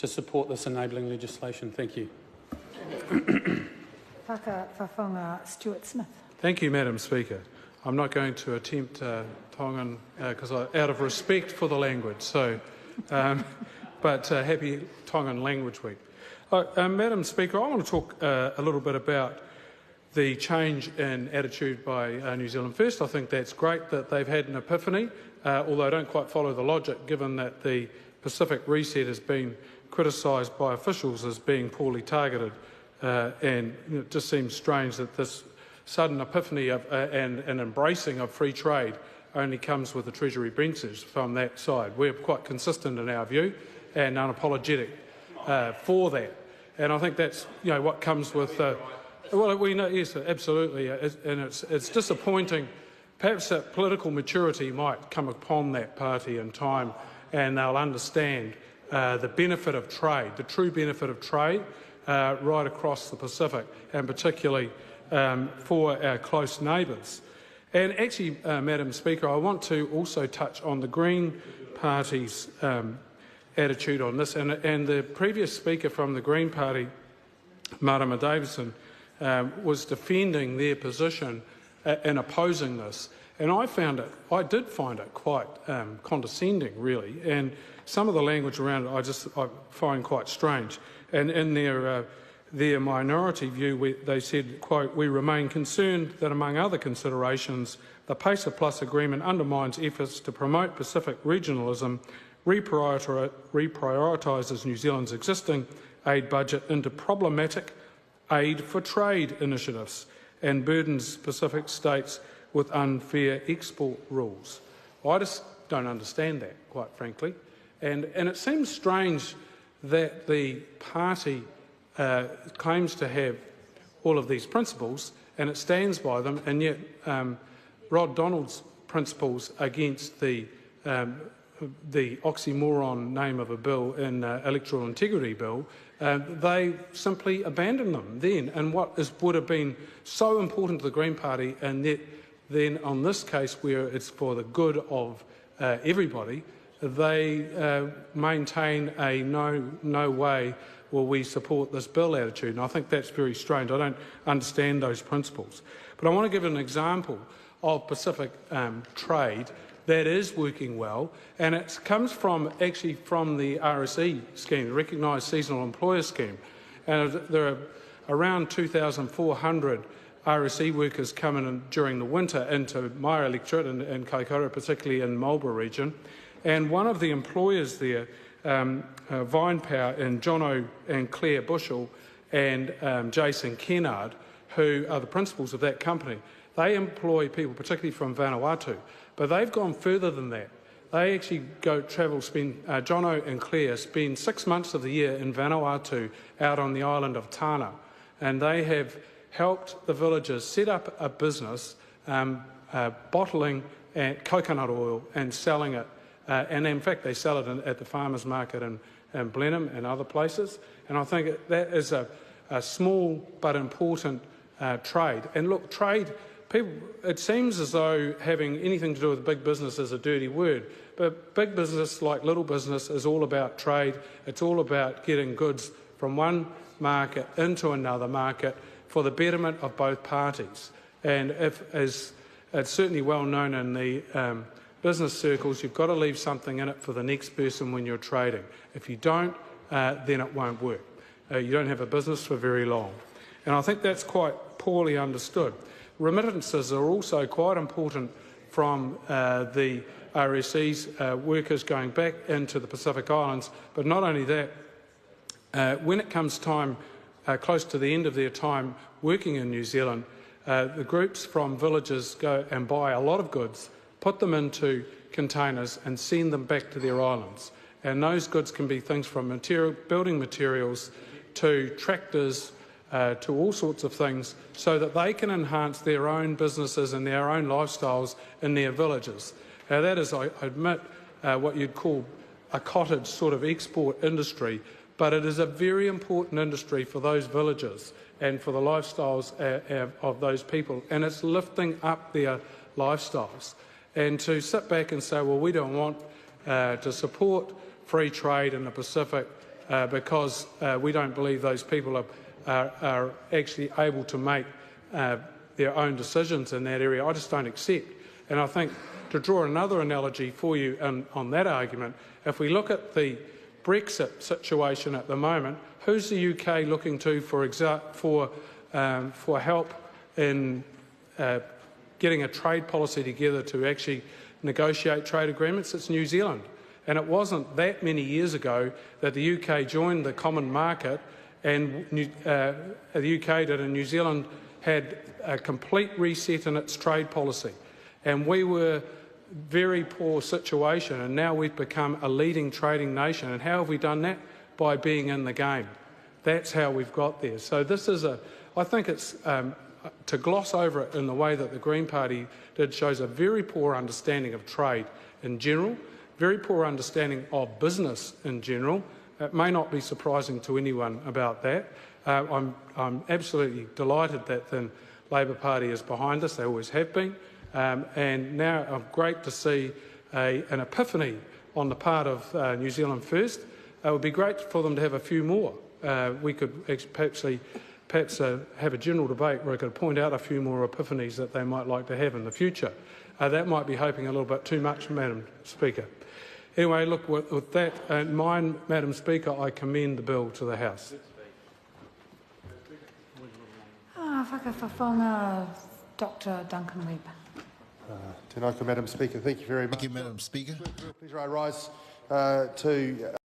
to support this enabling legislation. Thank you. Whakawhawhanga Stuart Smith. Thank you, Madam Speaker. I'm not going to attempt Tongan because out of respect for the language. So, but happy Tongan Language Week. Madam Speaker, I want to talk a little bit about the change in attitude by New Zealand First. I think that's great that they've had an epiphany, although I don't quite follow the logic, given that the Pacific Reset has been criticised by officials as being poorly targeted, and it just seems strange that this sudden epiphany of, and embracing of free trade only comes with the Treasury benches from that side. We're quite consistent in our view and unapologetic for that. And I think that's what comes with. Well, we know, yes, absolutely, and it's disappointing. Perhaps that political maturity might come upon that party in time, and they'll understand the benefit of trade, the true benefit of trade, right across the Pacific, and particularly for our close neighbours. And actually, Madam Speaker, I want to also touch on the Green Party's attitude on this. And the previous speaker from the Green Party, Marama Davidson, was defending their position in opposing this. And I did find it quite condescending, really. And some of the language around it I find quite strange. And in their minority view, they said, quote, "We remain concerned that, among other considerations, the PACER Plus agreement undermines efforts to promote Pacific regionalism, reprioritises New Zealand's existing aid budget into problematic aid for trade initiatives, and burdens Pacific states with unfair export rules." I just don't understand that, quite frankly. And it seems strange that the party claims to have all of these principles and it stands by them, and yet Rod Donald's principles against the oxymoron name of a bill in electoral integrity bill, they simply abandoned them then. And what would have been so important to the Green Party, and yet then on this case where it's for the good of everybody, they maintain a no way will we support this bill attitude. And I think that's very strange. I don't understand those principles. But I want to give an example of Pacific trade that is working well, and it comes actually from the RSE scheme, the Recognised Seasonal Employer Scheme. And there are around 2,400 RSE workers coming in during the winter into my electorate in Kaikoura, particularly in Marlborough region. And one of the employers there, Vine Power, and Jono and Claire Bushell and Jason Kennard, who are the principals of that company, they employ people particularly from Vanuatu, but they've gone further than that. They actually Jono and Claire spend 6 months of the year in Vanuatu out on the island of Tana, and they have helped the villagers set up a business bottling coconut oil and selling it. And in fact, they sell it at the farmers market in Blenheim and other places. And I think that is a small but important trade. And look, trade, it seems as though having anything to do with big business is a dirty word. But big business, like little business, is all about trade. It's all about getting goods from one market into another market for the betterment of both parties. And as it's certainly well known in the business circles, you've got to leave something in it for the next person when you're trading. If you don't, then it won't work. You don't have a business for very long. And I think that's quite poorly understood. Remittances are also quite important from the RSE's workers going back into the Pacific Islands. But not only that, when it comes time, close to the end of their time working in New Zealand, the groups from villages go and buy a lot of goods, put them into containers and send them back to their islands. And those goods can be things from building materials to tractors, to all sorts of things, so that they can enhance their own businesses and their own lifestyles in their villages. Now that is, I admit, what you'd call a cottage sort of export industry, but it is a very important industry for those villages and for the lifestyles of those people, and it's lifting up their lifestyles. And to sit back and say, well, we don't want to support free trade in the Pacific because we don't believe those people are actually able to make their own decisions in that area. I just don't accept. And I think, to draw another analogy for you on that argument, if we look at the Brexit situation at the moment, who's the UK looking to for help in getting a trade policy together to actually negotiate trade agreements? It's New Zealand. And it wasn't that many years ago that the UK joined the common market, and the UK did, and New Zealand had a complete reset in its trade policy. And we were very poor situation, and now we've become a leading trading nation. And how have we done that? By being in the game. That's how we've got there. So this is I think it's, to gloss over it in the way that the Green Party did, shows a very poor understanding of trade in general, very poor understanding of business in general. It may not be surprising to anyone about that. I'm absolutely delighted that the Labour Party is behind us. They always have been. And now I'm great to see an epiphany on the part of New Zealand First. It would be great for them to have a few more. We could perhaps have a general debate where I could point out a few more epiphanies that they might like to have in the future. That might be hoping a little bit too much, Madam Speaker. Anyway, look, with that in mind, Madam Speaker, I commend the bill to the House. Whakawhawhanga, Dr. Duncan Webb. Tēnā koe, Madam Speaker. Thank you very much. Thank you, Madam Speaker. Pleasure I rise to